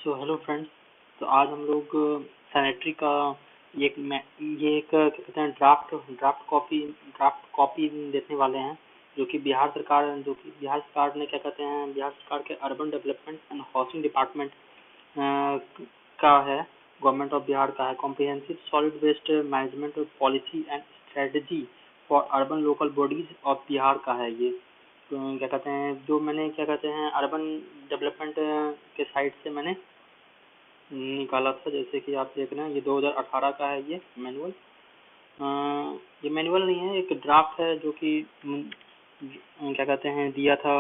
So hello friends. तो आज हम लोग सैनिटरी का ये एक क्या कहते हैं ड्राफ्ट कॉपी देखने वाले हैं, जो कि बिहार सरकार ने क्या कहते हैं बिहार सरकार के urban development and housing department का है। गवर्नमेंट ऑफ बिहार का है। Comprehensive solid waste management policy and strategy for urban local bodies of Bihar का है ये। तो क्या कहते हैं जो मैंने क्या कहते हैं अर्बन डेवलपमेंट के साइड से मैंने निकाला था। जैसे कि आप देख रहे हैं ये 2018 का है ये मैनुअल। ये मैनुअल नहीं है, एक ड्राफ्ट है जो कि क्या कहते हैं दिया था,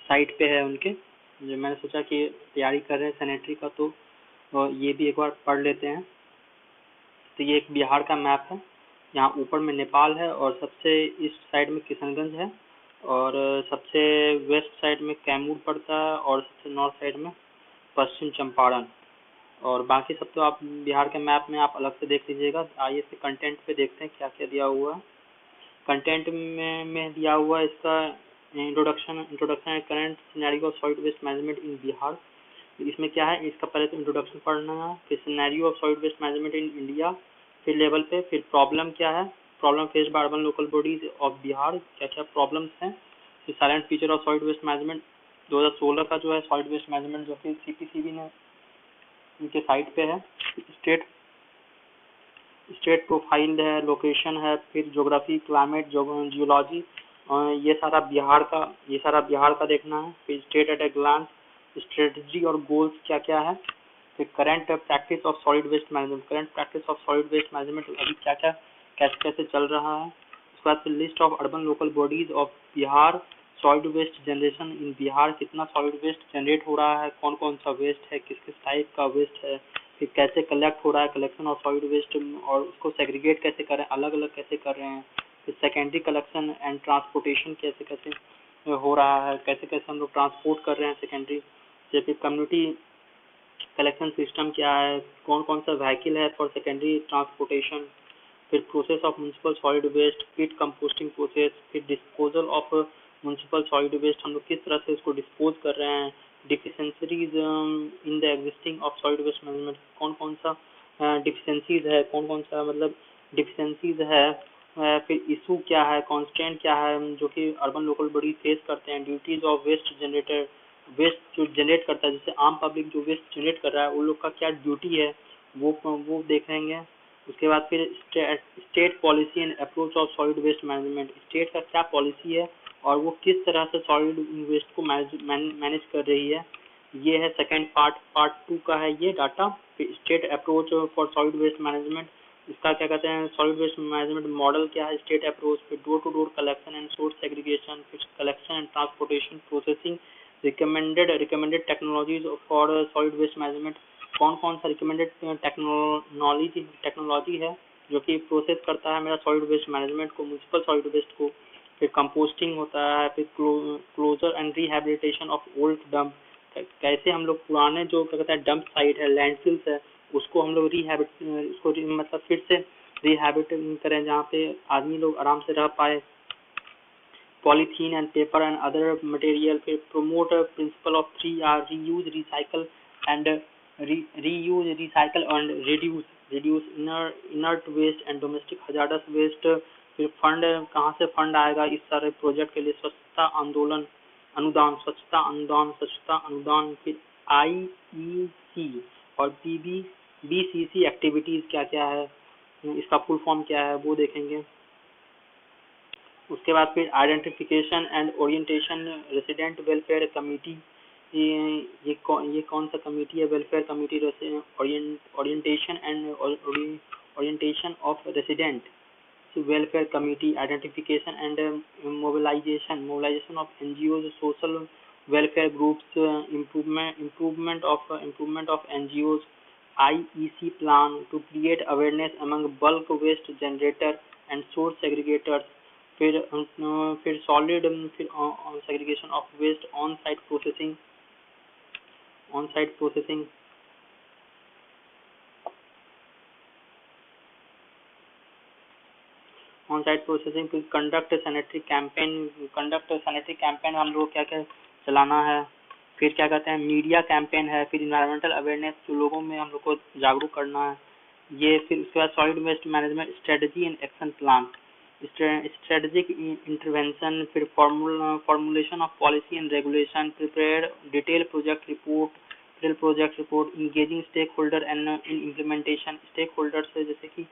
साइट पे है उनके। जो मैंने सोचा कि तैयारी कर रहे हैं सैनिटरी का, तो ये भी एक बार पढ़ लेते हैं। तो ये एक बिहार का मैप है। यहाँ ऊपर में नेपाल है और सबसे ईस्ट साइड में किशनगंज है और सबसे वेस्ट साइड में कैमूर पड़ता है और सबसे नॉर्थ साइड में पश्चिम चंपारण। और बाकी सब तो आप बिहार के मैप में आप अलग से देख लीजिएगा। आइए इसके कंटेंट पे देखते हैं क्या क्या दिया हुआ है। कंटेंट में दिया हुआ है इसका introduction and current scenario of solid waste management in Bihar. इसमें क्या है, इसका पहले तो इंट्रोडक्शन पढ़ना है, फिर scenario of solid waste management in India, फिर लेवल पे, फिर प्रॉब्लम क्या है, problem faced by urban local bodies of Bihar, क्या क्या प्रॉब्लम्स हैं, फिर silent feature of solid waste management 2016 का जो है सॉलिड वेस्ट मैनेजमेंट, जो कि सीपीसीबी ने इनके साइट पे है। स्टेट स्टेट प्रोफाइल है, लोकेशन है, फिर ज्योग्राफी, क्लाइमेट, जियोलॉजी, ये सारा बिहार का देखना है। फिर state at a glance, strategy और गोल्स क्या क्या है। फिर current practice of solid waste management अभी क्या क्या कैसे कैसे चल रहा है। उसके बाद फिर list of urban local bodies of Bihar, solid waste generation in Bihar, कितना सॉलिड वेस्ट जनरेट हो रहा है, कौन कौन सा वेस्ट है, किस किस टाइप का वेस्ट है, फिर कैसे कलेक्ट हो रहा है, कलेक्शन ऑफ सॉलिड वेस्ट, और उसको सेग्रीगेट कैसे कर रहे हैं, अलग अलग कैसे कर रहे हैं। फिर सेकेंडरी कलेक्शन एंड ट्रांसपोर्टेशन कैसे कैसे हो रहा है, कैसे कैसे हम लोग ट्रांसपोर्ट कर रहे हैं सेकेंडरी से। फिर कम्युनिटी कलेक्शन सिस्टम क्या है, कौन कौन सा व्हीकल है फॉर सेकेंडरी ट्रांसपोर्टेशन। फिर process of municipal solid waste, फिर कंपोस्टिंग प्रोसेस, फिर disposal of municipal solid waste, हम लोग किस तरह से उसको डिस्पोज कर रहे हैं। Deficiencies in the existing of solid waste management, कौन कौन सा डिफिशेंसीज है, कौन कौन सा मतलब डिफिशेंसीज है। फिर इशू क्या है, कॉन्स्टेंट क्या है जो कि अर्बन लोकल बॉडी फेस करते हैं। Duties of waste generator, waste जो जनरेट करता है, जैसे आम पब्लिक जो वेस्ट जनरेट कर रहा है उन लोग का क्या ड्यूटी है, वो देखेंगे। उसके बाद फिर state policy and approach of solid waste management, state का क्या पॉलिसी है और वो किस तरह से सॉलिड वेस्ट को मैनेज कर रही है। ये है सेकंड पार्ट 2 का है ये डाटा। फिर state approach for solid waste management, इसका क्या कहते हैं सॉलिड वेस्ट मैनेजमेंट मॉडल क्या है, स्टेट अप्रोच। फिर door to door collection and source segregation, फिर collection and transportation processing, recommended technologies for solid waste management, कौन कौन सा रिकमेंडेड टेक्नोलॉजी है जो कि प्रोसेस करता है मेरा सॉलिड वेस्ट मैनेजमेंट को, म्यूनसिपल सॉलिड वेस्ट को। फिर कंपोस्टिंग होता है, फिर closer and rehabilitation of old dump, कैसे हम लोग पुराने जो क्या कहते हैं डंप साइट है, लैंडफिल्स है, उसको हम लोग मतलब फिर से रिहेबिट करें जहाँ पे आदमी लोग आराम से रह पाए। Polythene and paper and other material, फिर promote principle of 3R, reuse recycle and reduce inert waste and domestic hazardous waste. फिर फंड कहाँ से फंड आएगा इस सारे प्रोजेक्ट के लिए, स्वच्छता अनुदान। फिर IEC और BCC एक्टिविटीज क्या क्या है, इसका फुल फॉर्म क्या है वो देखेंगे। उसके बाद फिर identification and orientation resident welfare committee, ये कौन सा कमेटी है, welfare committee. Orientation of resident welfare committee, identification and mobilisation of NGOs, social welfare groups, improvement of NGOs। IEC plan to create awareness among bulk waste generator and source segregators. फिर solid फिर segregation of waste, on site processing फिर conduct sanitary campaign हम लोग क्या क्या चलाना है। फिर क्या कहते हैं मीडिया कैंपेन है, फिर इन्वायरमेंटल अवेयरनेस जो लोगों में हम लोग को जागरूक करना है ये, फिर उसके बाद solid waste management strategy and action plan, strategic intervention, फिर formulation of policy and regulation, prepare detail project report, engaging stakeholder and in implementation. Stakeholder से जैसे कि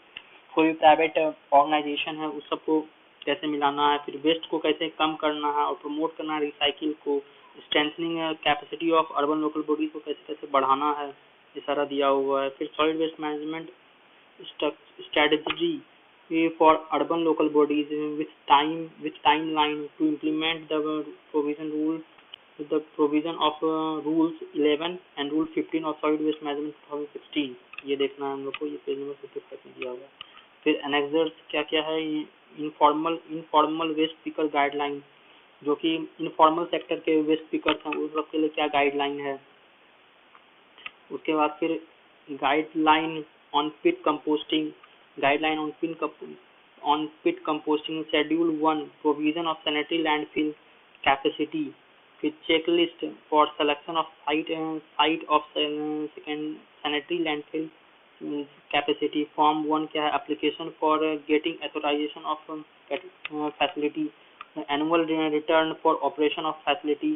कोई भी प्राइवेट ऑर्गेनाइजेशन है उस सबको कैसे मिलाना है, फिर वेस्ट को कैसे कम करना है और प्रमोट करना है, रिसाइकिल को, strengthening capacity of urban local body को कैसे कैसे बढ़ाना है, ये सारा दिया हुआ है। फिर solid waste management strategy for urban local bodies with timeline to implement the provision of rules 11 and rule 15 of solid waste management 2016। ये देखना है हम लोग को, ये पेज नंबर 55 में दिया हुआ है। फिर एनेक्सर्स क्या क्या है, इनफॉर्मल वेस्ट पिकर गाइडलाइन, जो कि इनफॉर्मल सेक्टर के वेस्ट पिकर्स हैं उन लोग के लिए क्या गाइडलाइन है। उसके बाद फिर guideline on pit composting, guideline on pit composting, schedule 1 provision of sanitary landfill capacity, फिर checklist for selection of site of second sanitary landfill capacity, form 1 क्या है application for getting authorization of facility, annual return for operation of facility,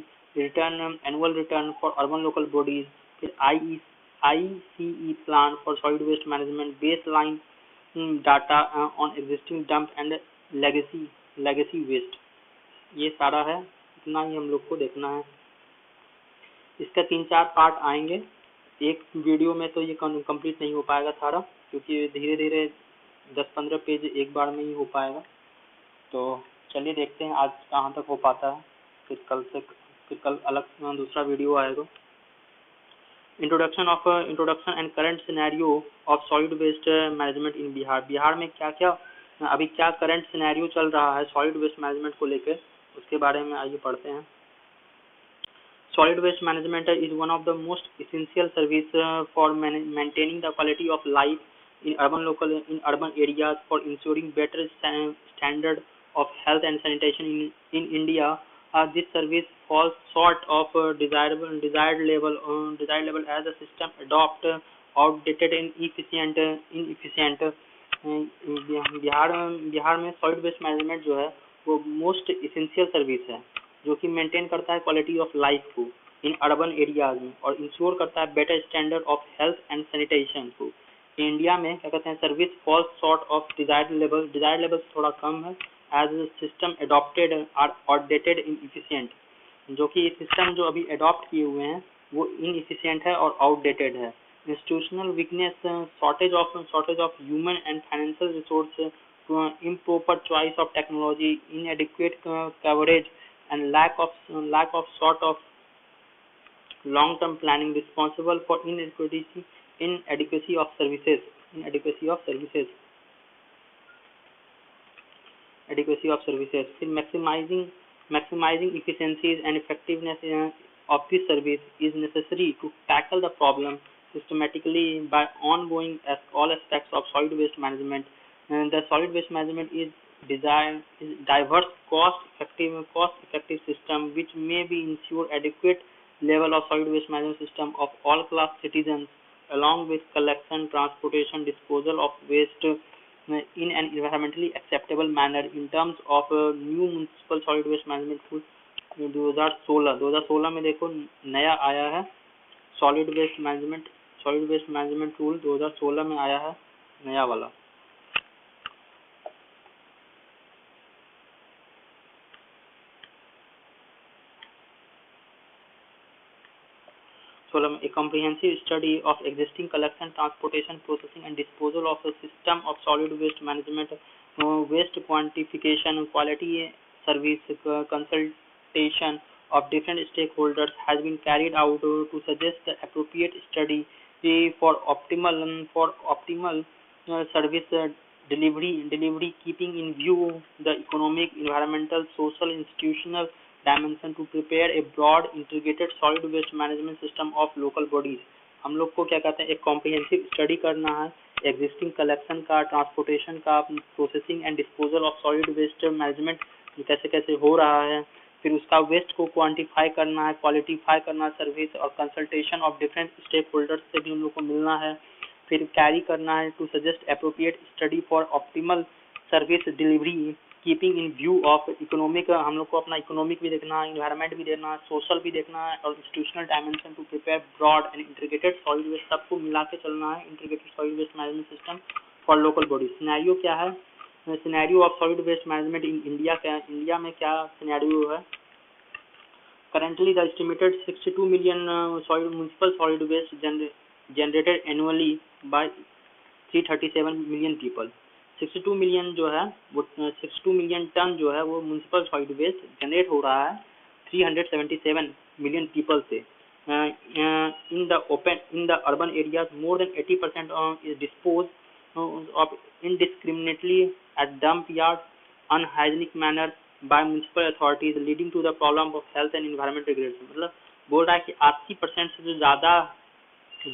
annual return for urban local bodies, फिर ICE plan for solid waste management, baseline data on existing dump and legacy waste। ये सारा है, इतना ही हम लोग को देखना है। इसका 3-4 पार्ट आएंगे, एक वीडियो में तो ये कंप्लीट नहीं हो पाएगा सारा, क्योंकि धीरे धीरे 10-15 पेज एक बार में ही हो पाएगा। तो चलिए देखते हैं आज कहाँ तक हो पाता है, फिर कल अलग दूसरा वीडियो आएगा। Introduction and current scenario of solid waste management in Bihar. Bihar में क्या क्या अभी क्या करंट सिनेरियो चल रहा है सॉलिड वेस्ट मैनेजमेंट को लेकर, उसके बारे में आइए पढ़ते हैं। Solid waste management is one of the most essential service for maintaining the quality of life in urban areas, for ensuring better standard of health and sanitation in India. This service falls short of desired level as the system adopt outdated and inefficient। Bihar में solid waste management जो है वो most essential service है, जो कि maintain करता है quality of life को इन अर्बन एरियाज में और इंश्योर करता है better standard of health and sanitation को। इंडिया में क्या कहते हैं service falls short of desired level थोड़ा कम है, as system adopted are outdated inefficient, जो कि सिस्टम जो अभी अडॉप्ट किए हुए हैं वो इनएफिशिएंट है और आउटडेटेड है। Institutional weakness, shortage of human and financial resource, improper choice of technology, inadequate coverage and lack of sort of long term planning responsible for inadequacy of services। फिर maximizing efficiencies and effectiveness of this service is necessary to tackle the problem systematically by ongoing all aspects of solid waste management। The solid waste management is diverse cost effective system which may be ensure adequate level of solid waste management system of all class citizens, along with collection, transportation, disposal of waste in an environmentally acceptable manner in terms of new municipal solid waste management rules 2016 में देखो नया आया है solid waste management rule 2016 में आया है नया वाला। A comprehensive study of existing collection, transportation, processing and disposal of a system of solid waste management, waste quantification, quality service consultation of different stakeholders has been carried out to suggest the appropriate strategy for optimal service delivery, keeping in view the economic, environmental, social, institutional dimension to prepare a broad integrated solid waste management system of local bodies. हम लोग को क्या कहते हैं एक comprehensive study करना है existing collection का, ट्रांसपोर्टेशन का, processing and disposal of solid waste management कैसे कैसे हो रहा है, फिर उसका वेस्ट को क्वांटिफाई करना है, क्वालिटीफाई करना है, सर्विस और consultation of different stakeholders से भी हम लोग को मिलना है, फिर कैरी करना है to suggest appropriate study for optimal service delivery keeping in view of economic, हम लोग को अपना इकोनॉमिक भी देखना है, इन्वायरमेंट भी देखना है, सोशल भी देखना है और institutional dimension to prepare broad and integrated solid waste, सबको मिला के चलना है integrated solid waste management system for local body. Scenario क्या है, scenario of solid waste management in India, क्या इंडिया में क्या सिनेरियो है। Currently, the estimated 62 million municipal solid waste generated annually by 337 million people। 62 million जो है वो 62 million ton जो है वो म्यूनसिपल सॉलिड वेस्ट जनरेट हो रहा है 377 मिलियन पीपल से। In the urban areas more than 80% is dispose of indiscriminately at dump yards, unhygienic manner by municipal authorities leading to the problem of health and environment degradation। मतलब बोल रहा है कि 80% से जो ज़्यादा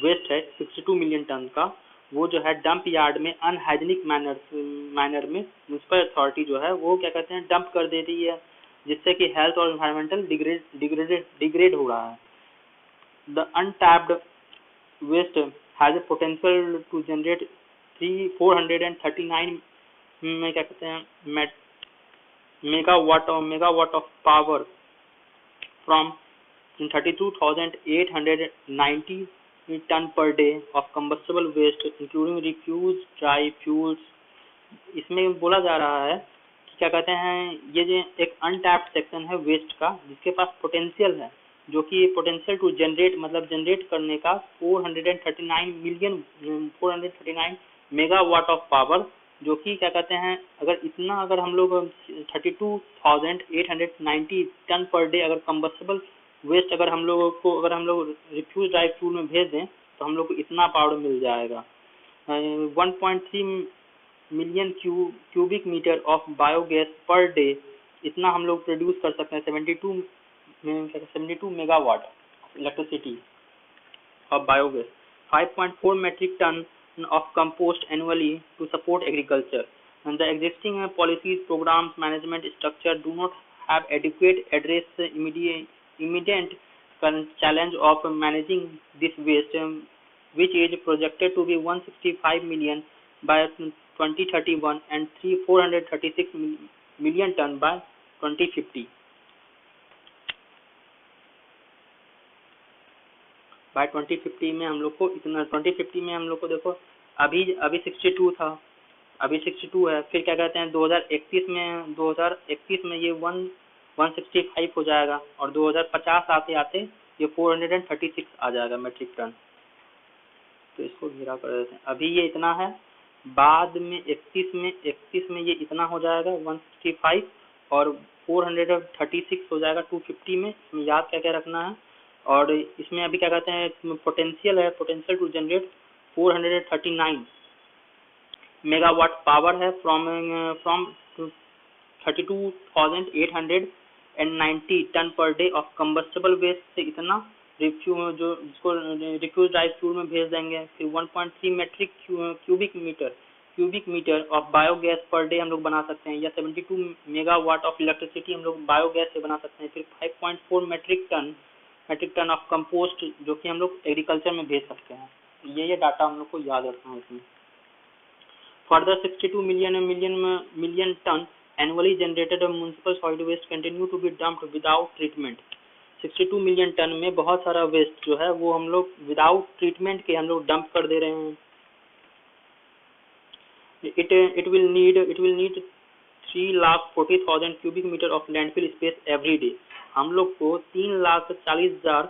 वेस्ट है 62 मिलियन टन का, वो जो है डंप यार्ड में अनहाइजीनिक मैनर में म्यूनसिपल अथॉरिटी जो है वो क्या कहते हैं डंप कर देती है, जिससे कि हेल्थ और एनवायरमेंटल डिग्रेड हो रहा है। The untapped waste has a potential to generate 439 में क्या कहते हैं megawatt of power from 32,890 ton per day of combustible waste including refuse dry fuels. इसमें बोला जा रहा है कि क्या कहते हैं ये जो एक अनटैप्ड सेक्शन है वेस्ट का जिसके पास पोटेंशियल है, जो कि पोटेंशियल टू जनरेट मतलब जनरेट करने का 439 मेगावाट ऑफ पावर, जो कि क्या कहते हैं अगर हम लोग 32,890 टन पर डे अगर कंबस्टेबल वेस्ट अगर हम लोग रिफ्यूज ड्राई फ्यूल में भेज दें तो हम लोग को इतना पावर मिल जाएगा। 1.3 million cubic metre of biogas per day, इतना हम लोग प्रोड्यूस कर सकते हैं 72 megawatt electricity of biogas. 5.4 metric ton of compost annually to support agriculture, and the existing policies, programs, management structure do not have adequate address immediate challenge of managing this waste, which is projected to be 165 million by 2031 and 436 million ton by 2050। Bye 2050 में हम लोग को इतना 2050 में हम लोग को देखो अभी 62 था, अभी 62 है, फिर क्या कहते हैं 2031 में ये 165 हो जाएगा और 2050 आते आते ये 436 आ जाएगा मेट्रिक टन। तो इसको घेरा कर देते हैं, अभी ये इतना है, बाद में 31 में ये इतना हो जाएगा 165 और 436 हो जाएगा 250 में। इसमें याद क्या क्या रखना है, और इसमें अभी क्या कहते हैं पोटेंशियल है, potential to generate 439 megawatt power है from 32,890 ton per day of combustible waste से इतना रिफ्यूज ड्राई फ्यूल में भेज देंगे। फिर 1.3 metric cubic metre of biogas per day हम लोग बना सकते हैं, या 72 मेगावाट ऑफ इलेक्ट्रिसिटी हम लोग बायोगैस से बना सकते हैं। फिर 5.4 मेट्रिक टन ऑफ कंपोस्ट जो कि हम लोग एग्रीकल्चर में भेज सकते हैं। ये डाटा हम लोग को याद रखना है इसमें। Further 62 million ton annually generated municipal solid waste continue to be dumped without treatment. 62 million ton में बहुत सारा वेस्ट जो है वो हम लोग विदाउट ट्रीटमेंट के हम लोग डंप कर दे रहे हैं। it will need 3,40,000 cubic meter of landfill space every day। हम लोग को 3,40,000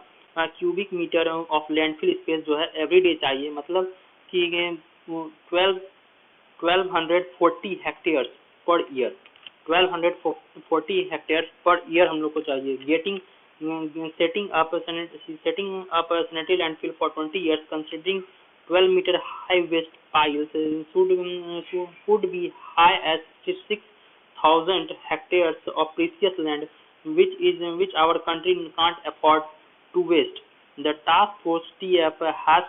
cubic metre of landfill space जो है एवरीडे चाहिए, मतलब कि 1240 hectares per year, 1240 hectares per year हम लोग को चाहिए। setting up a sanitary landfill for 20 years considering 12-meter high waste piles should be high as 6,000 hectares of precious land which our country can't afford to waste। The task force TF has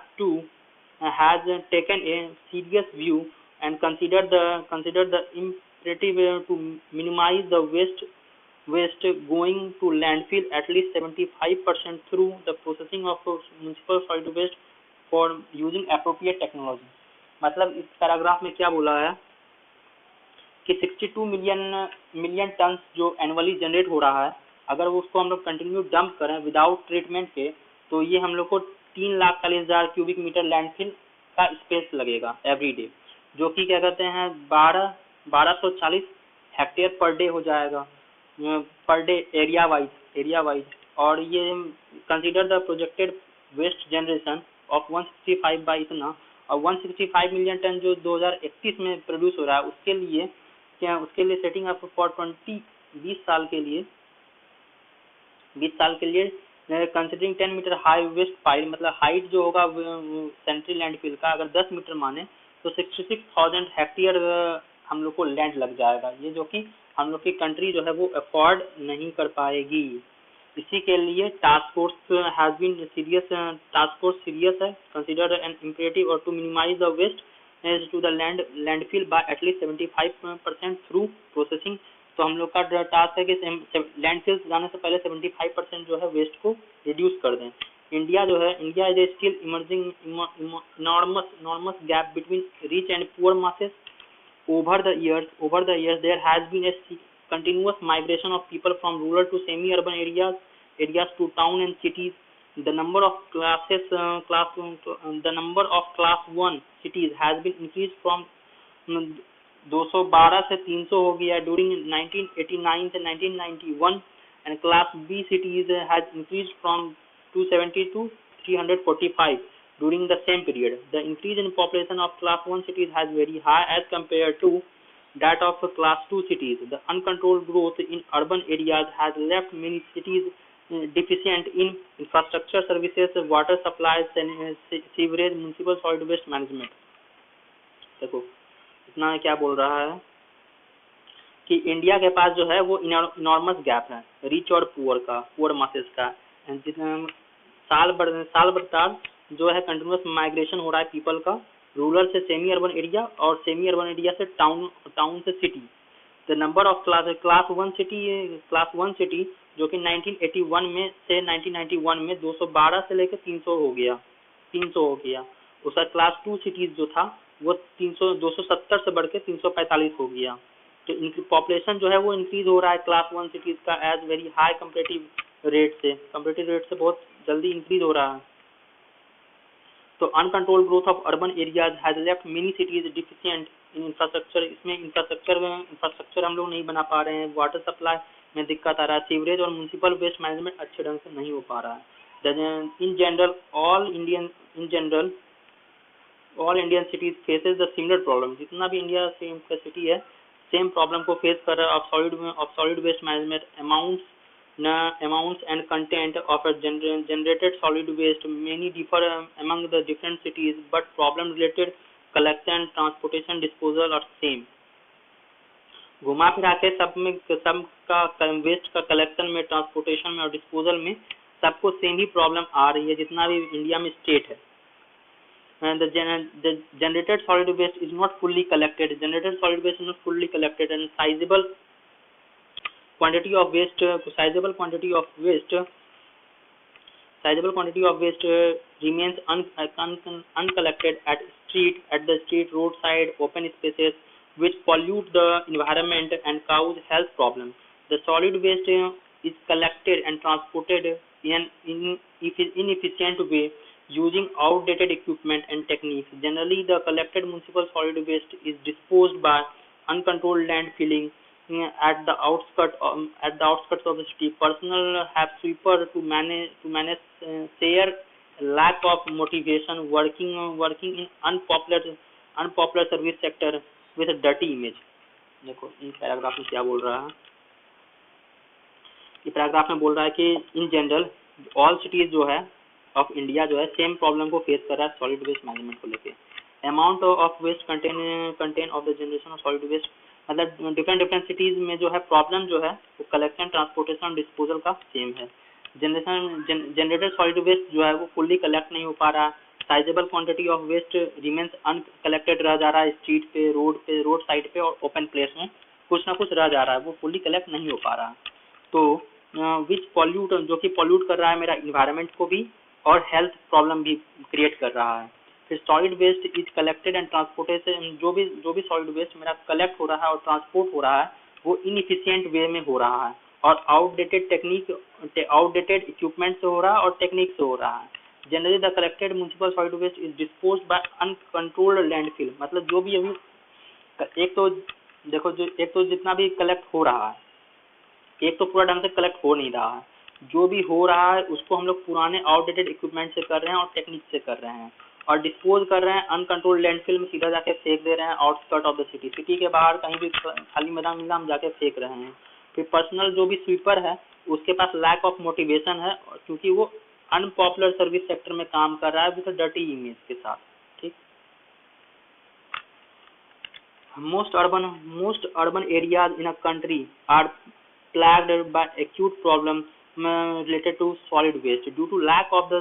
taken a serious view and considered the imperative to minimize the waste waste going to landfill at least 75% through the processing of municipal solid waste for using appropriate technology। मतलब इस paragraph में क्या बोला है कि 62 million ton जो annually generate हो रहा है, अगर उसको हम लोग कंटिन्यू डंप करें विदाउट ट्रीटमेंट के, तो ये हम लोग को 3,40,000 क्यूबिक मीटर लैंडफिल का स्पेस लगेगा एवरी डे, जो कि क्या कहते हैं 1240 हेक्टेयर पर डे हो जाएगा, पर डे एरिया वाइज। और ये consider the projected waste generation of 165 by इतना, और 165 मिलियन टन जो 2031 में प्रोड्यूस हो रहा है, उसके लिए सेटिंग अप फॉर 20 साल के लिए considering 10 metre high waste pile, मतलब हाइट जो होगा सेंट्रल लैंडफिल का अगर 10 मीटर माने तो 66,000 हेक्टेयर हम लोग को लैंड लग जाएगा, ये जो कि हम लोग की कंट्री जो है वो अफोर्ड नहीं कर पाएगी। इसी के लिए task force has been serious है, कंसीडर एन इम्पेरेटिव और to minimise the waste to the landfill by at least 75% through processing. तो हम लोग का टास्क है कि लैंडफिल जाने से पहले 75% जो है वेस्ट को रिड्यूस कर दें। India is a still emerging enormous gap between rich and poor masses. Over the years, there has been a continuous migration of people from rural to semi-urban areas to town and cities. The number of class 1 cities has been increased from 212 से 300 हो गया during 1989 से 1991, and class B cities has increased from 270 to 345 during the same period. The increase in population of class 1 cities has very high as compared to that of class 2 cities. The uncontrolled growth in urban areas has left many cities deficient in infrastructure services, water supplies, sewerage, municipal solid waste management. देखो इतना क्या बोल रहा है कि India के पास जो है वो इनॉर्मस गैप है रिच और पुअर मासेस का, साल भर जो है कंटिन्यूस माइग्रेशन हो रहा है पीपल का रूरल से सेमी अर्बन एरिया और सेमी अर्बन एरिया से टाउन से city. The number of class one city जो कि 1981 में से 1991 में 212 से लेकर 300 हो गया। उसका क्लास 2 सिटीज जो था वो 270 से बढ़ के 345 हो गया। तो इनकी पॉपुलेशन जो है वो इंक्रीज हो रहा है क्लास 1 सिटीज का as very high comparative rate से बहुत जल्दी इंक्रीज हो रहा है। तो uncontrolled growth of urban areas has left many cities deficient in infrastructure. इसमें इंफ्रास्ट्रक्चर हम लोग नहीं बना पा रहे हैं, वाटर सप्लाई में दिक्कत आ रहा है, सीवरेज और म्युनिसिपल वेस्ट मैनेजमेंट अच्छे ढंग से नहीं हो पा रहा है। In general all Indian cities faces the similar problem. जितना भी इंडिया का सिटी है सेम प्रॉब्लम को फेस कर रहा है of solid waste management. Amounts and content of a generated solid waste many differ among the different cities, but problem related collection, transportation, disposal are same। घुमा फिरा के सब का वेस्ट का कलेक्शन में, ट्रांसपोर्टेशन में और डिस्पोजल में सबको सेम ही प्रॉब्लम आ रही है जितना भी इंडिया में स्टेट है। The generated solid waste is not fully collected and sizable quantity of waste remains uncollected at the street roadside open spaces, which pollute the environment and cause health problems. The solid waste is collected and transported in an inefficient way using outdated equipment and techniques. Generally, the collected municipal solid waste is disposed by uncontrolled landfilling at the outskirts of the city. Personnel have sweeper to manage their lack of motivation, working in unpopular service sector with a dirty image। देखो in paragraph में क्या बोल रहा है, इस paragraph में बोल रहा है कि इन जनरल ऑल सिटीज जो है ऑफ इंडिया जो है सेम प्रॉब्लम को फेस कर रहा है सॉलिड वेस्ट मैनेजमेंट को लेके। Amount of waste content of the generation of solid waste, मतलब डिफरेंट सिटीज में जो है प्रॉब्लम जो है वो कलेक्शन, ट्रांसपोर्टेशन, डिस्पोजल का सेम है। जनरेटेड सॉलिड वेस्ट जो है वो फुल्ली कलेक्ट नहीं हो पा रहा है। Sizeable quantity of waste remains uncollected रह जा रहा है स्ट्रीट पे, रोड साइड पे और ओपन प्लेस में कुछ ना कुछ रह जा रहा है, वो फुल्ली कलेक्ट नहीं हो पा रहा है। तो विच पॉल्यूट, जो कि पॉल्यूट कर रहा है मेरा इन्वायरमेंट को भी और हेल्थ प्रॉब्लम भी क्रिएट कर रहा है। फिर solid waste is collected and transportation, जो भी सॉलिड वेस्ट मेरा कलेक्ट हो रहा है और ट्रांसपोर्ट हो रहा है वो इनएफिशिएंट वे में हो रहा है और आउटडेटेड इक्विपमेंट से हो रहा है और टेक्निक से हो रहा है। Generally the collected municipal solid waste is disposed by uncontrolled landfill, मतलब जो भी अभी एक तो देखो, जो एक तो जितना भी कलेक्ट हो रहा है, एक तो पूरा ढंग से कलेक्ट हो नहीं रहा है, जो भी हो रहा है उसको हम लोग पुराने आउटडेटेड इक्विपमेंट से कर रहे हैं और टेक्निक से कर रहे हैं और डिस्पोज कर रहे हैं अनकंट्रोल्ड लैंडफिल में, सीधा जाके फेंक दे रहे हैं outskirt of the city, city के बाहर कहीं भी खाली मैदान मिला हम जाके फेंक रहे हैं। फिर पर्सनल जो भी स्वीपर है उसके पास लैक ऑफ मोटिवेशन है क्योंकि वो अनपॉपुलर सर्विस सेक्टर में काम कर रहा है विद डर्टी इमेज के साथ। ठीक, most urban areas in a country are plagued by acute problems related to solid waste due to lack of the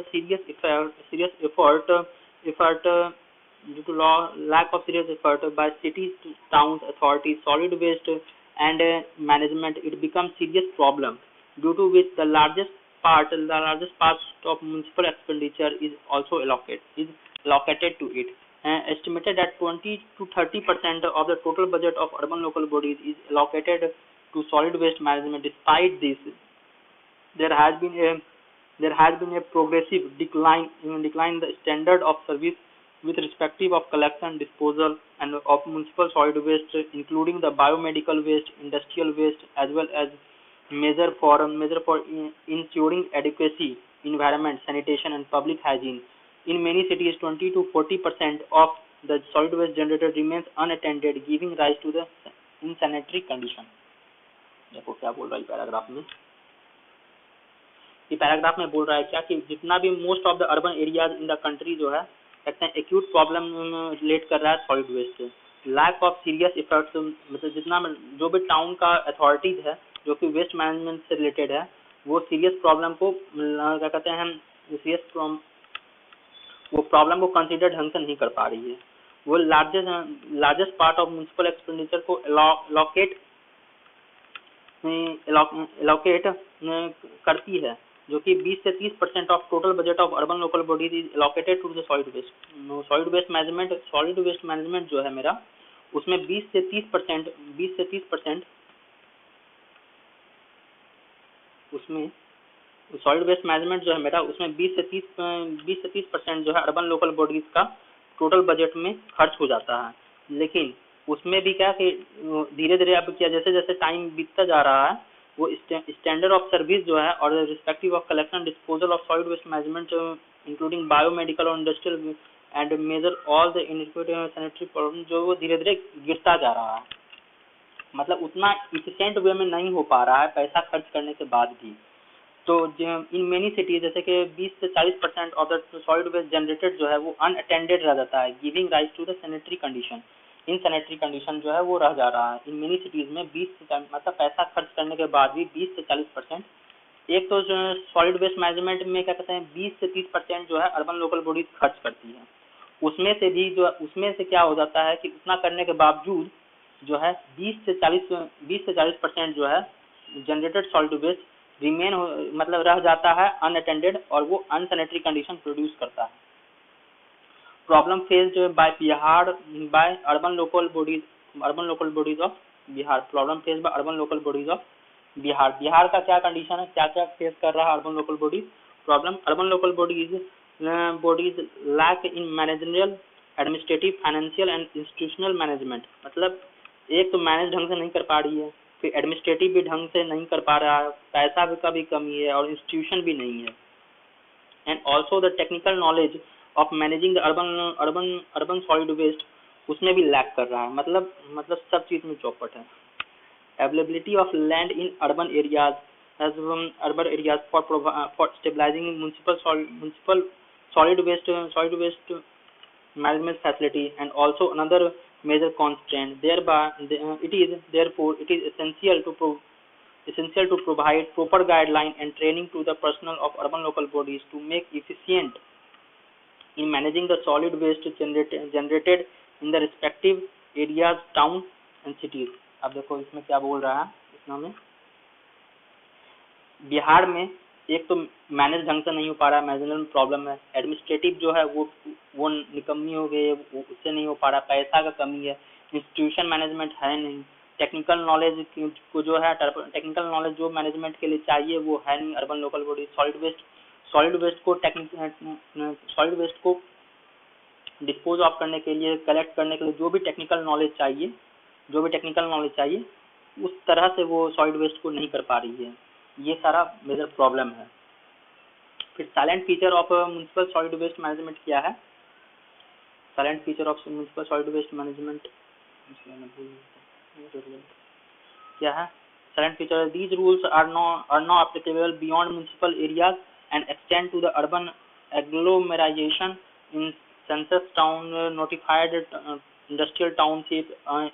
lack of serious effort by cities, towns, authorities, solid waste and management. It becomes serious problem due to which the largest part of municipal expenditure is also allocated to it. Estimated that 20 to 30% of the total budget of urban local bodies is allocated to solid waste management. Despite this, there has been a progressive decline in the standard of service with respective of collection, disposal, and of municipal solid waste, including the biomedical waste, industrial waste, as well as measure for ensuring adequacy, environment, sanitation, and public hygiene. In many cities, 20 to 40% of the solid waste generated remains unattended, giving rise to the insanitary condition. देखो क्या बोल रहा है paragraph में, ये paragraph में बोल रहा है क्या कि जितना भी most of the urban areas in the country जो है कहते हैं एक्यूट प्रॉब्लम रिलेट कर रहा है सॉलिड वेस्ट से, लैक ऑफ सीरियस इफर्ट्स, मतलब जितना जो भी टाउन का अथॉरिटीज है जो कि वेस्ट मैनेजमेंट से रिलेटेड है वो सीरियस प्रॉब्लम को क्या कहते हैं वो प्रॉब्लम को कंसिडर ढंग से नहीं कर पा रही है। वो largest part of municipal expenditure को एलोकेट करती है, जो कि 20 से 30% of total budget of urban local bodies is allocated to the solid waste management जो है मेरा उसमें 20 से 30% उसमें सॉलिड वेस्ट मैनेजमेंट जो है मेरा उसमें 20 से 30% जो है अर्बन लोकल बॉडीज का टोटल बजट में खर्च हो जाता है। लेकिन उसमें भी क्या कि धीरे धीरे अब क्या जैसे जैसे टाइम बीतता जा रहा है वो स्टैंडर्ड ऑफ सर्विस जो है और respective of collection disposal of solid waste management including biomedical और industrial and major all the inadequate sanitary problem जो वो धीरे धीरे गिरता जा रहा है, मतलब उतना इफिशिएंट वे में नहीं हो पा रहा है पैसा खर्च करने के बाद भी। तो इन मेनी सिटीज जैसे कि 20 से 40% of the solid waste generated जो है वो अनअटेंडेड रह जाता है, giving rise to the sanitary condition. इन सैनिटरी कंडीशन जो है वो रह जा रहा है इन मेनी सिटीज में 20 से 40, मतलब पैसा खर्च करने के बाद भी 20 से 40%। एक तो सॉलिड वेस्ट मैनेजमेंट में क्या कहते हैं 20 से 30% जो है अर्बन लोकल बॉडीज खर्च करती है, उसमें से क्या हो जाता है कि उतना करने के बावजूद जो है 20 से 40% जो है जनरेटेड सॉलिड वेस्ट रिमेन मतलब रह जाता है अनअटेंडेड और वो अनसैनिटरी कंडीशन प्रोड्यूस करता है। Problem faced by urban local bodies of Bihar. Problem faced by urban local bodies of Bihar. Bihar का क्या कंडीशन है, क्या क्या फेस कर रहा है urban local bodies problem. Urban local bodies lack in managerial, administrative, financial and institutional management, मतलब एक तो मैनेज ढंग से नहीं कर पा रही है, फिर एडमिनिस्ट्रेटिव भी ढंग से नहीं कर पा रहा है, पैसा का भी कमी है और इंस्टीट्यूशन भी नहीं है। And also the technical knowledge of managing the urban solid waste उसमें भी लैक कर रहा है, मतलब सब चीज में चौपट है। Availability of land in urban areas for stabilising municipal solid waste management facility and also another major constraint. Therefore it is essential to provide proper guideline and training to the personnel of urban local bodies to make efficient in managing the solid waste generated in the respective areas, town and cities. अब देखो इसमें क्या बोल रहा है इसमें बिहार में एक तो मैनेज ढंग से नहीं हो पा रहा है, मैनेजमेंट प्रॉब्लम है, एडमिनिस्ट्रेटिव जो है वो निकम्मी हो गई है, उससे नहीं हो पा रहा, पैसा का कमी है, इंस्टीट्यूशन मैनेजमेंट है नहीं, टेक्निकल नॉलेज को जो है टेक्निकल नॉलेज जो मैनेजमेंट के लिए चाहिए वो है नहीं। Urban local body solid waste को डिस्पोज ऑफ करने के लिए, कलेक्ट करने के लिए जो भी टेक्निकल नॉलेज चाहिए उस तरह से वो सॉलिड वेस्ट को नहीं कर पा रही है। ये सारा मेजर प्रॉब्लम है। फिर silent feature of municipal solid waste management क्या है? Silent feature of municipal solid waste management क्या है? Silent feature: these rules are not applicable beyond municipal areas and extend to the urban agglomeration in census town, notified industrial township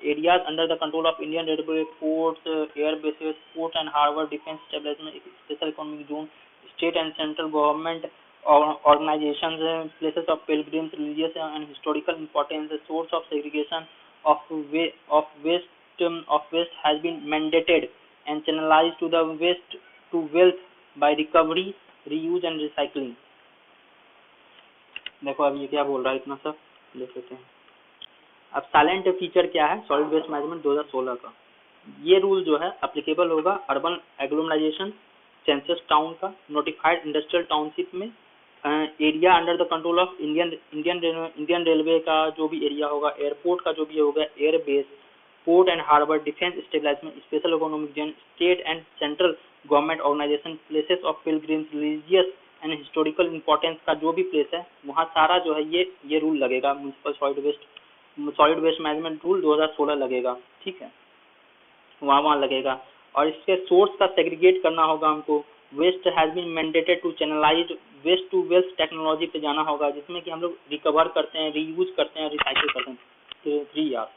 areas under the control of Indian Railway, ports, air bases, ports and harbour, defence establishment, special economic zone, state and central government organizations, places of pilgrims, religious and historical importance, source of segregation of waste has been mandated and channelized to the waste to wealth by recovery, reuse and recycling। देखो अब ये क्या बोल रहा है, इतना सब देख लेते हैं। अब साइलेंट फीचर क्या है सॉलिड वेस्ट मैनेजमेंट 2016 का? ये रूल जो है अप्लीकेबल होगा अर्बन एग्लोमराइजेशन, सेंसस टाउन का, नोटिफाइड इंडस्ट्रियल टाउनशिप में, area under the control of Indian railway का जो भी एरिया होगा, एयरपोर्ट का जो भी होगा, air base, port and harbour, defence establishment, special economic zone, state and central government organisation, places of pilgrims, religious and historical importance का जो भी प्लेस है वहाँ सारा जो है ये रूल लगेगा। Municipal solid waste management rule 2016 लगेगा, ठीक है, वहाँ लगेगा। और इसके सोर्स का सेग्रीगेट करना होगा हमको। Waste has been mandated to channelise waste to wealth technology पे जाना होगा, जिसमें कि हम लोग रिकवर करते हैं, रीयूज करते हैं, रिसाइकिल करते हैं। तो 3R।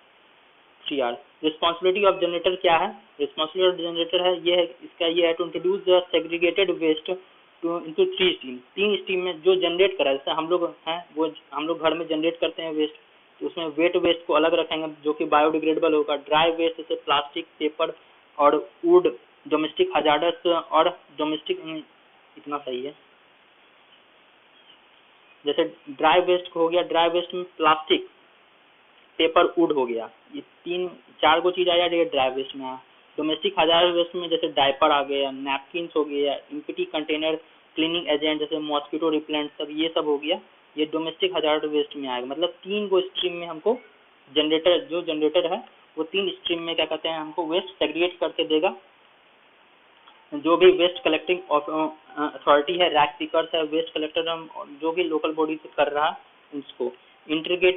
रिस्पॉन्सिबिलिटी ऑफ जनरेटर क्या है? रिस्पॉन्सिबिलिटी ऑफ जनरेटर है ये है इसका ये है to introduce the segregated waste to into 3 stream. 3 stream में जो जनरेट करा, जैसे हम लोग हैं वो हम लोग घर में जनरेट करते हैं वेस्ट, तो उसमें वेट वेस्ट को अलग रखेंगे जो कि बायोडिग्रेडेबल होगा। ड्राई वेस्ट जैसे प्लास्टिक, पेपर और वुड, डोमेस्टिक हजार्डस और डोमेस्टिक, इतना सही है। जैसे ड्राई वेस्ट हो गया, ड्राई वेस्ट में प्लास्टिक, पेपर, वुड हो गया, ये 3-4 को चीज आ जाए ड्राई वेस्ट में। डोमेस्टिक हजार्डस वेस्ट में जैसे डायपर आ गया, नैपकिन हो गया, इम्पिटी कंटेनर, क्लीनिंग एजेंट जैसे मॉस्किटो रिपेलेंट, सब ये सब हो गया, ये डोमेस्टिक हजार्ड वेस्ट में आएगा। मतलब 3 को स्ट्रीम में हमको जनरेटर है वो 3 स्ट्रीम में क्या कहते हैं हमको वेस्ट सेग्रीगेट करके देगा। जो भी वेस्ट कलेक्टिंग अथॉरिटी है, रैक पिकर्स है, वेस्ट कलेक्टर जो भी लोकल बॉडी से कर रहा है उसको integrate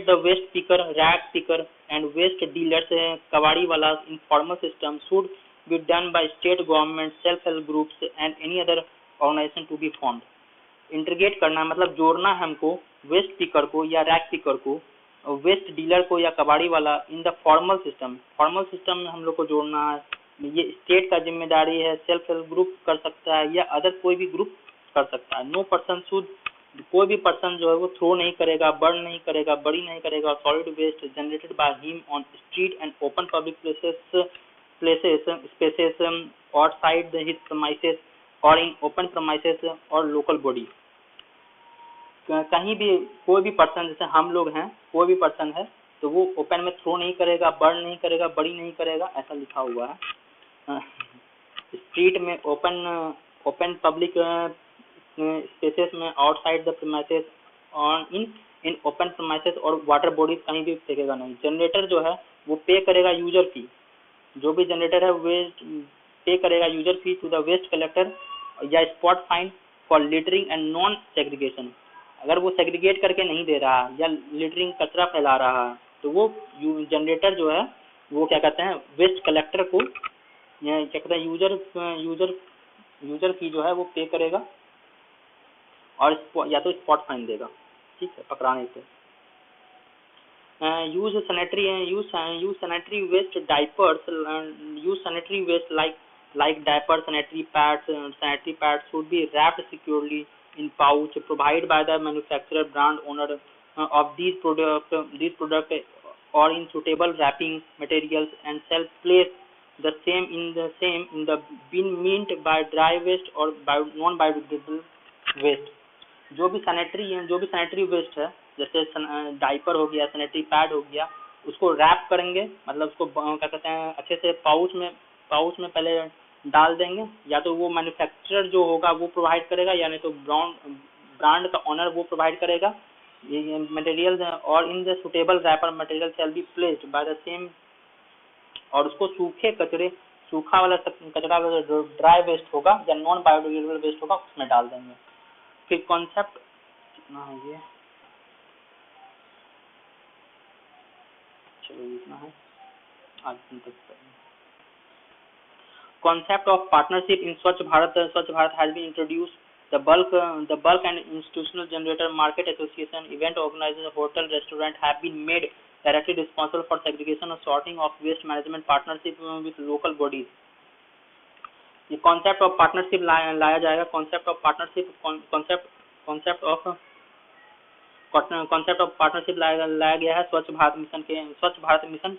the waste picker, rag picker and waste dealers, कबाड़ी वाला in formal system should be done by state government, self help groups and any other organisation to be formed. Integrate करना मतलब जोड़ना है हमको वेस्ट पिकर को या rag picker को, वेस्ट डीलर को या कबाड़ी वाला इन द फॉर्मल सिस्टम में हम लोग को जोड़ना है। ये स्टेट का जिम्मेदारी है, सेल्फ हेल्प ग्रुप कर सकता है या अदर कोई भी ग्रुप कर सकता है। नो पर्सन शुड, कोई भी पर्सन जो है वो थ्रो नहीं करेगा, बर्न नहीं करेगा, बड़ी नहीं करेगा solid waste generated by him on street and open public spaces outside his premises और इन ओपन प्रेमाइसेस और लोकल बॉडी। कहीं भी कोई भी पर्सन, जैसे हम लोग हैं, कोई भी पर्सन है तो वो ओपन में थ्रो नहीं करेगा, बर्न नहीं करेगा, बड़ी नहीं करेगा, ऐसा लिखा हुआ है। स्ट्रीट में ओपन पब्लिक स्पेसेस में, outside the premises, on in open premises और वाटर बॉडीज कहीं भी फेंकेगा नहीं। जनरेटर जो है वो पे करेगा यूजर फी, जो भी जनरेटर है वेस्ट पे करेगा user fee to the waste collector या spot fine for littering and non segregation. अगर वो सेग्रीगेट करके नहीं दे रहा या लिटरिंग कचरा फैला रहा है तो वो जनरेटर जो है वो क्या कहते हैं वेस्ट कलेक्टर को क्या कहते हैं यूजर फी जो है वो पे करेगा और या तो स्पॉट फाइन देगा, ठीक है, पकड़ाने से। use sanitary waste diapers, use sanitary waste like diapers, sanitary pads should be wrapped securely in pouch provided by the manufacturer, brand owner of these product or in suitable wrapping materials and shelf place the same in the bin meant by dry waste or non biodegradable waste. जो भी sanitary waste है, जैसे diaper हो गया, sanitary pad हो गया, उसको rap करेंगे, मतलब उसको क्या कहते हैं अच्छे से पाउच में पहले डाल देंगे, या तो वो मैन्युफैक्चरर जो होगा वो प्रोवाइड करेगा, या नहीं तो ब्रांड का ऑनर वो प्रोवाइड करेगा ये मटेरियल, और in the suitable wrapper material shall be placed by the same, और उसको सूखा वाला कचरा वाला जो ड्राई वेस्ट होगा या नॉन बायोडिग्रेडेबल वेस्ट होगा उसमें डाल देंगे। फिर कॉन्सेप्ट कितना है ये, चलो इतना है आज तक। Concept of partnership in Swachh Bharat has been introduced. The bulk and institutional generator market association, event organizers, hotel, restaurant have been made directly responsible for segregation or sorting of waste management partnership with local bodies. ये concept of partnership लाया जाएगा। concept of partnership लाया गया है स्वच्छ Bharat mission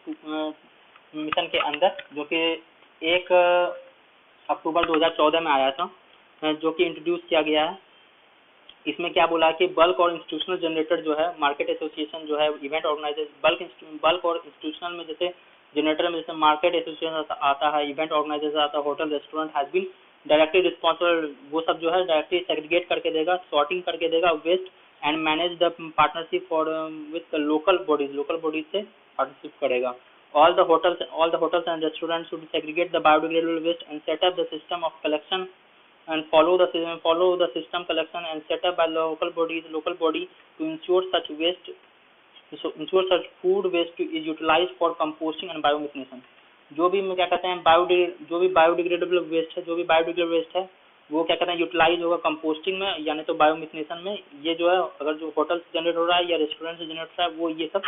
के अंदर, जो कि 1 अक्टूबर 2014 में आया था, जो कि इंट्रोड्यूस किया गया है। इसमें क्या बोला कि बल्क और इंस्टीट्यूशनल जनरेटर जो है, मार्केट एसोसिएशन जो है, इवेंट ऑर्गेनाइजर्स, बल्क और इंस्टीट्यूशनल में जैसे जनरेटर में जैसे मार्केट एसोसिएशन आता है, इवेंट ऑर्गेनाइजर्स आता है, hotel restaurant has been directly responsible, वो सब जो है डायरेक्टली सेग्रीगेट करके देगा, सॉर्टिंग करके देगा waste and manage the partnership for with local bodies से पार्टनरशिप करेगा। All the hotels and restaurants should segregate the biodegradable waste and set up the system of collection and follow the system collection and set up by local body to ensure such food waste is utilized for composting and biomethanation. जो भी क्या कहते हैं biodegradable waste है वो क्या कहते हैं यूटिलाइज होगा कंपोस्टिंग में, यानी तो बायोमिथनेशन में। ये जो है अगर जो होटल से जनरेट हो रहा है या रेस्टोरेंट से जनरेट हो रहा है वो ये सब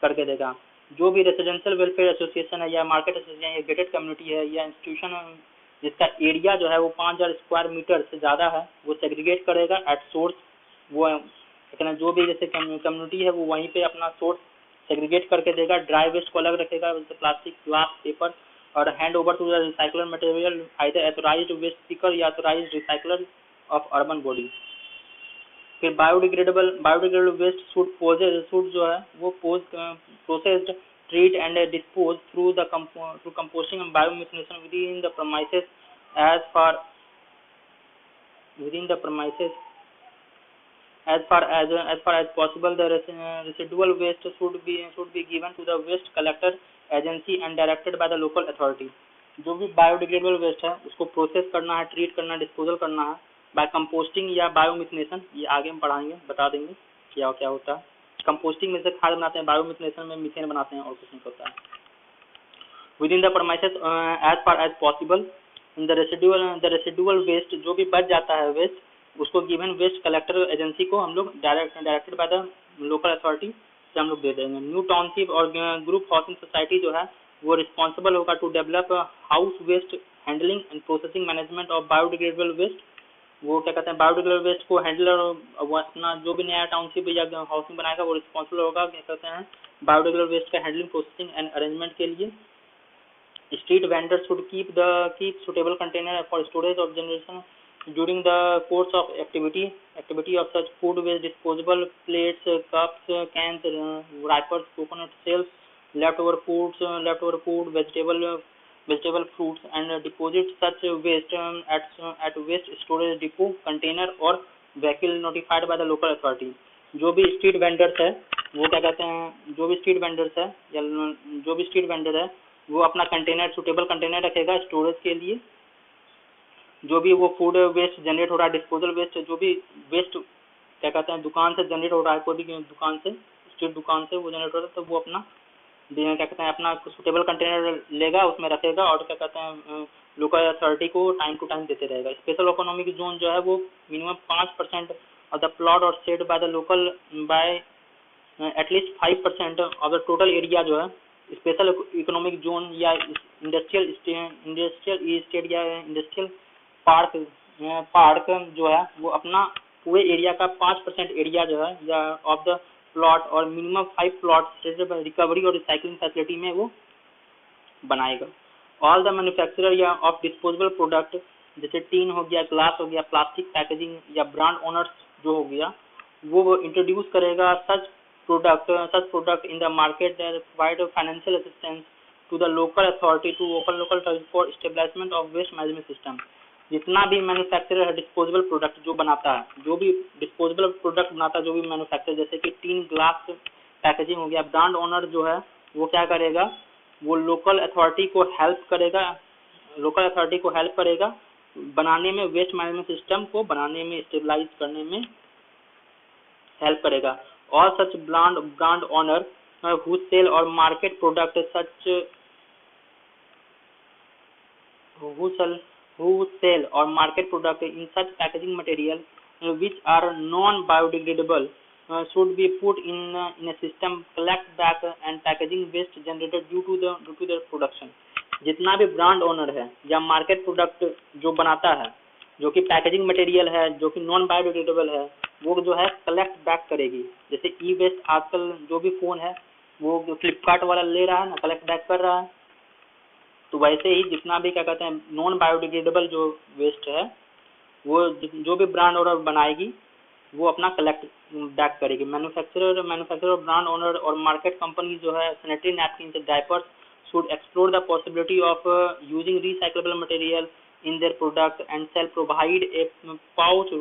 करके देगा। जो भी रेसिडेंशियल वेलफेयर एसोसिएशन है या मार्केट एसोसिएशन या गेटेड कम्युनिटी है या इंस्टीट्यूशन जिसका एरिया जो है वो 5000 स्क्वायर मीटर से ज़्यादा है, वो सेग्रीगेट करेगा एट सोर्स। वो कहना जो भी जैसे कम्युनिटी है वो वहीं पे अपना सोर्स सेग्रीगेट करके देगा, ड्राई वेस्ट को अलग रखेगा, जैसे प्लास्टिक, ग्लास, पेपर, और hand over to the recycler material either authorised waste picker या authorised recycler of urban body. फिर बायोडिग्रेडेबल वेस्ट शुड जो है वो processed, treat and dispose through composting and biomethanation within the premises as far as possible. The residual waste should be given to the waste collector agency and directed by the local authority. जो भी biodegradable waste है उसको process करना है, treat करना है, disposal करना है बाय कंपोस्टिंग या बायोमिथनेशन। ये आगे हम पढ़ाएंगे, बता देंगे क्या क्या होता है। कंपोस्टिंग में से खाद बनाते हैं, बायोमिथनेशन में मीथेन बनाते हैं, और कुछ नहीं होता है। Within the premises as far as possible. The residual waste जो भी बच जाता है वेस्ट उसको गिवन वेस्ट कलेक्टर एजेंसी को हम लोग directed by the local authority से हम लोग दे देंगे। न्यू टाउनशिप और ग्रुप हाउसिंग सोसाइटी जो है वो रिस्पॉन्सिबल होगा to develop house waste handling and processing management of biodegradable waste. वो क्या कहते हैं बायोडिग्रेडेबल वेस्ट को हैंडल, वो अपना जो भी नया टाउनशिप या हाउसिंग बनाएगा वो रिस्पॉन्सिबल होगा क्या कहते हैं बायोडिग्रेडेबल वेस्ट का हैंडलिंग, प्रोसेसिंग एंड अरेंजमेंट के लिए। Street vendors should keep suitable container for storage of generation during the course of activity of such food waste, disposable plates, cups, cans, wrappers, coconut shells, leftover food, vegetable fruits, and deposit such waste at waste storage depot, container or vehicle notified by the local authority. जो भी street vendors है वो क्या कहते हैं जो भी street vendor है वो अपना कंटेनर, सूटेबल कंटेनर रखेगा स्टोरेज के लिए। जो भी वो फूड वेस्ट जनरेट हो रहा है, डिस्पोजल वेस्ट, जो भी वेस्ट क्या कहते हैं दुकान से जनरेट हो रहा है, कोई भी दुकान से, स्ट्रीट दुकान से वो जनरेट हो रहा है, तो वो अपना क्या कहते हैं अपना सूटेबल कंटेनर लेगा, उसमें रखेगा और क्या कहते हैं लोकल अथॉरिटी को टाइम टू टाइम देते रहेगा। स्पेशल इकोनॉमिक जोन जो है वो मिनिमम 5% ऑफ द प्लॉट और set bye the local bye at least 5% of the total area जो है स्पेशल इकोनॉमिक जोन या इंडस्ट्रियल स्टेट या इंडस्ट्रियल पार्क जो है वो अपना पूरे एरिया का 5% एरिया जो है या ऑफ द प्लॉट और मिनिमम 5 प्लॉट रिकवरी और रिसाइकलिंग फैसिलिटी में वो बनाएगा। ऑल द मैन्युफैक्चरर या ऑफ डिस्पोजेबल प्रोडक्ट, जैसे टीन हो गया, ग्लास हो गया, प्लास्टिक पैकेजिंग या ब्रांड ओनर्स जो हो गया, वो इंट्रोड्यूस करेगा such product in the market that provide financial assistance to the local authority to open local for establishment of waste management system. जितना भी मैन्युफैक्चरर है डिस्पोजेबल प्रोडक्ट जो बनाता है, जो भी डिस्पोजेबल प्रोडक्ट बनाता है, जो भी मैन्युफैक्चरर, जैसे कि टीन, ग्लास पैकेजिंग हो गया, ब्रांड ओनर जो है वो क्या करेगा, वो लोकल अथॉरिटी को हेल्प करेगा बनाने में, वेस्ट मैनेजमेंट सिस्टम को बनाने में, स्टेबलाइज करने में हेल्प करेगा। और सच ब्रांड ओनर हु सेल और market product such who sell or market product in such packaging material which are non-biodegradable should be put in a system collect back and packaging waste generated due to their production। जितना भी brand owner है या market product जो बनाता है, जो कि packaging material है, जो कि नॉन बायोडिग्रेडेबल है, वो जो है कलेक्ट बैक करेगी। जैसे ई वेस्ट आजकल जो भी फोन है वो फ्लिपकार्ट वाला ले रहा है ना, कलेक्ट बैक कर रहा है, तो वैसे ही जितना भी क्या कहते हैं नॉन बायोडिग्रेडेबल जो वेस्ट है, वो जो भी ब्रांड ओनर बनाएगी वो अपना कलेक्ट बैक करेगी। मैन्युफैक्चरर, ब्रांड ओनर और मार्केट कंपनी जो है sanitary napkin, diapers should explore the possibility of using recyclable material in their product and shall provide a pouch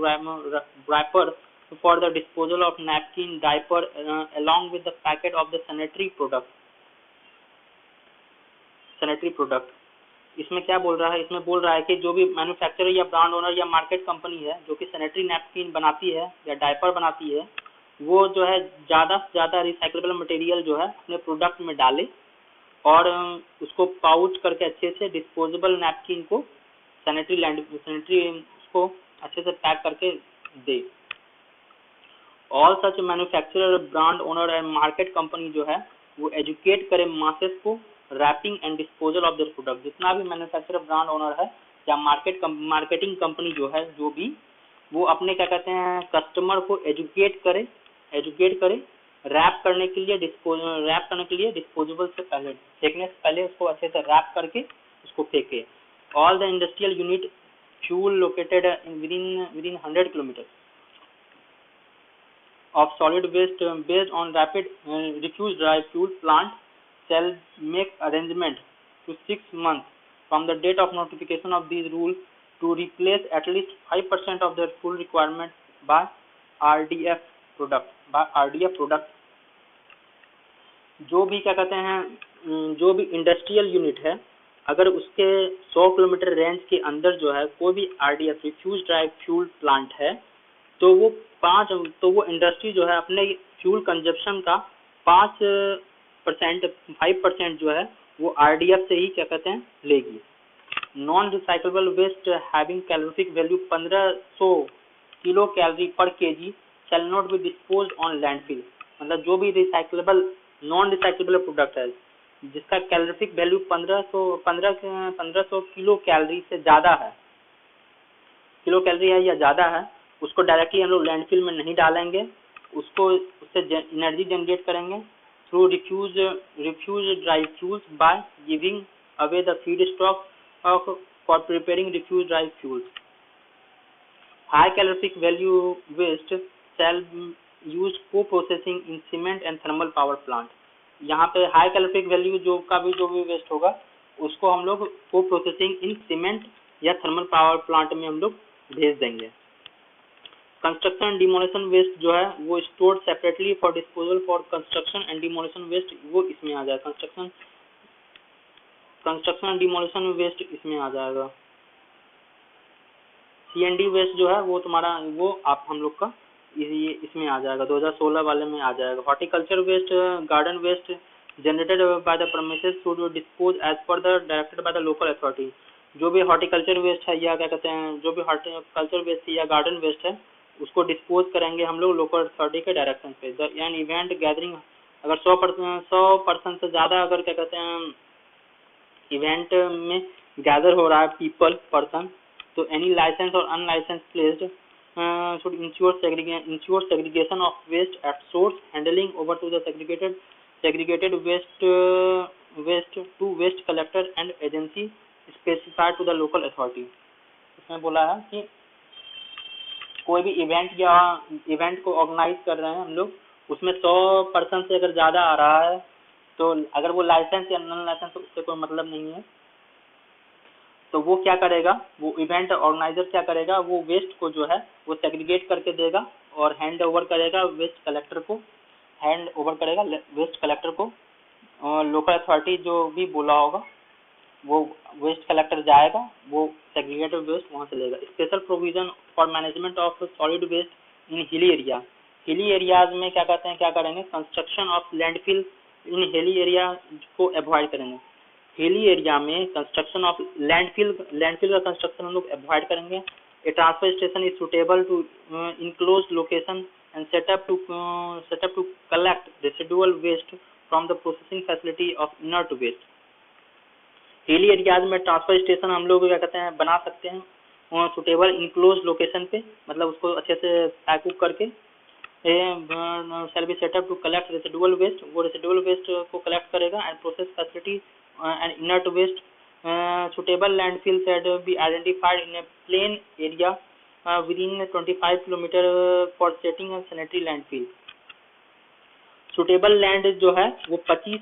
wrapper for the disposal of napkin, diaper along with the packet of the sanitary product। इसमें क्या बोल रहा है, इसमें बोल रहा है कि जो भी मैन्युफैक्चरर या ब्रांड ओनर या मार्केट कंपनी है जो कि सैनिटरी नैपकिन बनाती है या डायपर बनाती है, वो जो है ज़्यादा से ज़्यादा रिसाइक्लेबल मटेरियल जो है अपने प्रोडक्ट में डाले और उसको पाउच करके अच्छे से डिस्पोजेबल नैपकिन को सैनिटरी उसको अच्छे से पैक करके दे। All such manufacturer, brand owner and market company जो है वो एजुकेट करे मासेस को wrapping and disposal of their product. जितना भी मैन्युफैक्चरर, ब्रांड ओनर है या मार्केटिंग कंपनी जो है, जो भी वो अपने क्या कहते हैं कस्टमर को एजुकेट करे रैप करने के लिए डिस्पोजेबल से पहले, फेंकने से पहले उसको अच्छे से रैप करके उसको फेंके। All the industrial unit fuel located within 100 kilometre of solid waste based on rapid refuse drive fuel plant shall make arrangement to 6 months from the date of notification of these rules to replace at least 5% of their fuel requirement by RDF product। जो भी क्या कहते हैं जो भी industrial unit है, अगर उसके 100 किलोमीटर रेंज के अंदर जो है कोई भी RDF refuse drive fuel plant है, तो वो इंडस्ट्री जो है अपने फ्यूल कंजप्शन का 5% जो है वो RDF से ही क्या कहते हैं लेगी। Non recyclable waste having calorific value 1500 kilo calorie per KG shall not be disposed on landfill. मतलब जो भी नॉन रिसाइक्लेबल प्रोडक्ट है जिसका कैलोरिफिक वैल्यू 1500 किलो कैलोरी से ज़्यादा है, किलो कैलोरी है या ज़्यादा है, उसको डायरेक्टली हम लोग लैंडफिल में नहीं डालेंगे, उससे एनर्जी जनरेट करेंगे through refuse dry fuels by giving away the feedstock for preparing refuse dry fuels. High calorific value waste shall use को processing in cement and thermal power plant. यहाँ पे high calorific value जो भी waste होगा उसको हम लोग को प्रोसेसिंग इन सीमेंट या थर्मल पावर प्लांट में हम लोग भेज देंगे। कंस्ट्रक्शन डिमोलिशन वेस्ट जो है वो stored separately for disposal for construction and demolition waste, वो इसमें आ जाएगा। कंस्ट्रक्शन डिमोलिशन वेस्ट इसमें आ जाएगा। CND वेस्ट जो है वो तुम्हारा आप हम लोग का इसमें आ जाएगा, 2016 वाले में आ जाएगा। Horticulture waste, garden waste generated by the premises should dispose as per the directed by the local authority. जो भी हॉर्टिकल्चर वेस्ट है या क्या कहते हैं जो भी हॉर्टिकल्चर वेस्ट या गार्डन वेस्ट है उसको डिस्पोज करेंगे हम लोग लोकल अथॉरिटी के डायरेक्शन पे। द एन इवेंट गैदरिंग, अगर 100% से ज़्यादा अगर क्या कहते हैं इवेंट में गैदर हो रहा है पर्सन, तो एनी लाइसेंस और unlicensed placed should ensure segregation of waste at source, handling over to the segregated waste waste to waste collector and agency specified to the local authority। इसमें बोला है कि कोई भी इवेंट को ऑर्गेनाइज कर रहे हैं हम लोग, उसमें 100% से अगर ज़्यादा आ रहा है तो अगर वो लाइसेंस या नॉन लाइसेंस तो उससे कोई मतलब नहीं है। तो वो क्या करेगा, वो इवेंट ऑर्गेनाइजर क्या करेगा, वो वेस्ट को जो है वो सेग्रीगेट करके देगा और हैंड ओवर करेगा वेस्ट कलेक्टर को, और लोकल अथॉरिटी जो भी बोला होगा वो वेस्ट कलेक्टर जाएगा, वो सेग्रीगेटेड वेस्ट वहाँ से लेगा। Special provision for management of solid waste in hilly area. हिली एरियाज में क्या कहते हैं, क्या करेंगे, construction of landfill in hilly area को अवॉइड करेंगे। हिली एरिया में कंस्ट्रक्शन ऑफ लैंडफिल का कंस्ट्रक्शन हम लोग अवॉइड करेंगे। A transfer station is suitable to enclose location and set up to collect residual waste from the processing facility of inert waste. Hilly areas में transfer station हम लोग क्या कहते हैं बना सकते हैं सुटेबल इनक्लोज लोकेशन पे, मतलब उसको अच्छे से पैक उक करके shall be set up to collect residual waste, वो रेसिडुअल वेस्ट को कलेक्ट करेगा and process facility and inert waste suitable landfill shall be identified in a plain area within 25 kilometre for setting and sanitary landfill. Suitable land जो है वो 25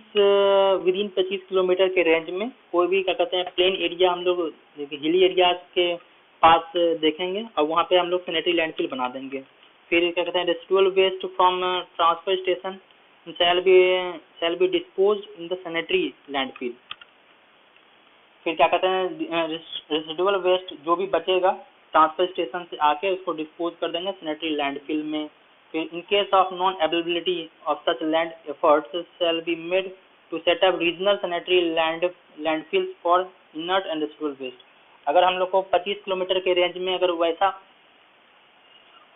kilometre के range में कोई भी क्या कहते हैं प्लेन एरिया हम लोग हिली एरिया के पास देखेंगे और वहाँ पे हम लोग सैनिटरी लैंडफिल बना देंगे। फिर क्या कहते हैं residual waste from transfer station shall be dispose in the sanitary landfill. फिर क्या कहते हैं रेसिडुअल वेस्ट जो भी बचेगा ट्रांसफर स्टेशन से आके उसको डिस्पोज कर देंगे सैनिटरी लैंडफिल में। In case of non-availability of such land, efforts shall be made to set up regional sanitary landfills for inert and residual waste। अगर हम लोग को 25 किलोमीटर के रेंज में अगर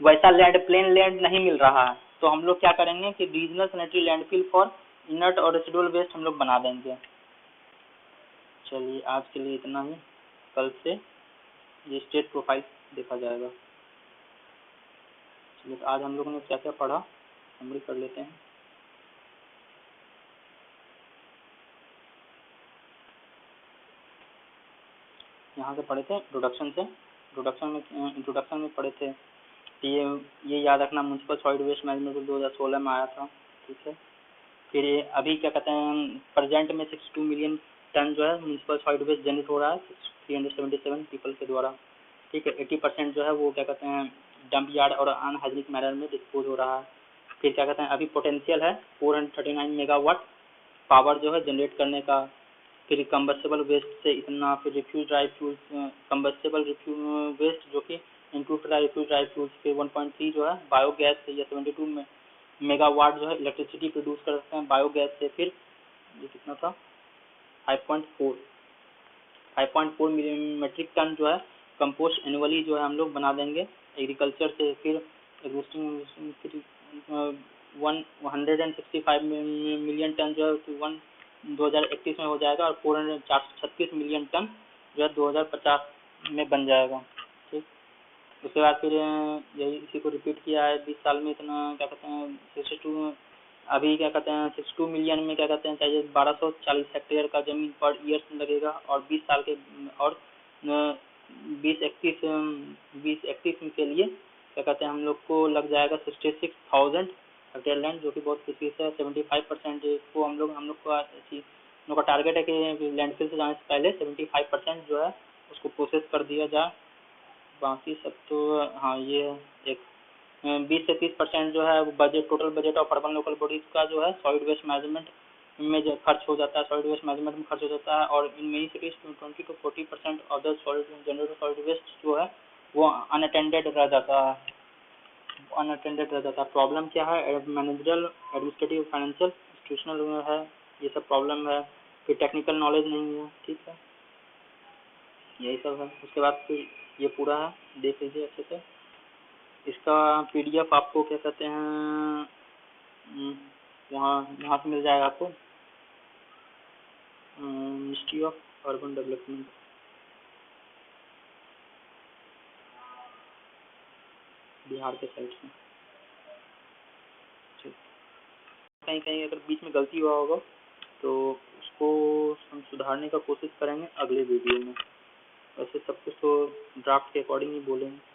वैसा लैंड प्लेन लैंड नहीं मिल रहा है तो हम लोग क्या करेंगे कि regional sanitary landfill for inert और रेसिडुअल वेस्ट हम लोग बना देंगे। चलिए आज के लिए इतना ही, कल से ये स्टेट प्रोफाइल देखा जाएगा। चलिए तो आज हम लोगों ने क्या क्या पढ़ा समरी कर लेते हैं। यहाँ से पढ़े थे इंट्रोडक्शन में पढ़े थे ये याद रखना म्युनिसिपल सॉलिड वेस्ट मैनेजमेंट 2016 में आया था, ठीक है। फिर अभी क्या कहते हैं प्रेजेंट में 62 मिलियन टन जो है म्युनिसिपल सॉलिड वेस्ट जनरेट हो रहा है 377 पीपल के द्वारा, ठीक है। 80% जो है वो क्या कहते हैं डंप यार्ड और अनहाइजीनिक मैनर में डिस्पोज हो रहा है। फिर क्या कहते हैं अभी पोटेंशियल है 439 मेगावाट पावर जो है जनरेट करने का। फिर कंबस्टेबल वेस्ट से इतना, फिर refuse dry fuels combustible waste जो कि इंक्लूड रिफ्यूज ड्राई फ्यूल्स के 1.3 जो है बायोगैस से या 72 मेगावाट जो है इलेक्ट्रिसिटी प्रोड्यूस कर सकते हैं बायोगैस से। फिर ये कितना था 5.4 मेट्रिक टन जो है कंपोस्ट एनुअली जो है हम लोग बना देंगे एग्रीकल्चर से। फिर एग्जिस्टिंग 165 मिलियन टन जो है 2031 में हो जाएगा और 436 मिलियन टन जो है 2050 में बन जाएगा, ठीक। उसके बाद फिर यही इसी को रिपीट किया है 20 साल में इतना क्या कहते हैं 62 अभी क्या कहते हैं 62 मिलियन में क्या कहते हैं चाहिए 1240 हेक्टेयर का जमीन पर ईयर लगेगा और 20 साल के और 2031 के लिए क्या कहते हैं हम लोग को लग जाएगा 66,000 हेक्टेयर लैंड जो कि बहुत प्रीसियस है। 75% को हम लोग का टारगेट है कि लैंडफिल से जाने से पहले 75% जो है उसको प्रोसेस कर दिया जाए। बाकी सब तो हाँ ये एक 20 से 30% जो है budget total budget of urban local bodies का जो है सॉलिड वेस्ट मैनेजमेंट में जो खर्च हो जाता है सॉलिड वेस्ट मैनेजमेंट में खर्च हो जाता है। और in many cities 20 to 40% of the generated solid waste जो है वो अनअटेंडेड रह जाता है। प्रॉब्लम क्या है मैनेजरल एडमिनिस्ट्रेटिव फाइनेंशियल इंस्टीट्यूशनल है, ये सब प्रॉब्लम है। फिर टेक्निकल नॉलेज नहीं है, ठीक है, यही सब है। उसके बाद फिर ये पूरा है देख लीजिए अच्छे से। इसका PDF आपको क्या कहते हैं वहाँ से मिल जाएगा आपको ministry of urban development, Bihar के साइड से, ठीक। कहीं कहीं अगर बीच में गलती हुआ होगा तो इसको हम सुधारने का कोशिश करेंगे अगले वीडियो में। वैसे सब कुछ तो ड्राफ्ट के अकॉर्डिंग ही बोलेंगे।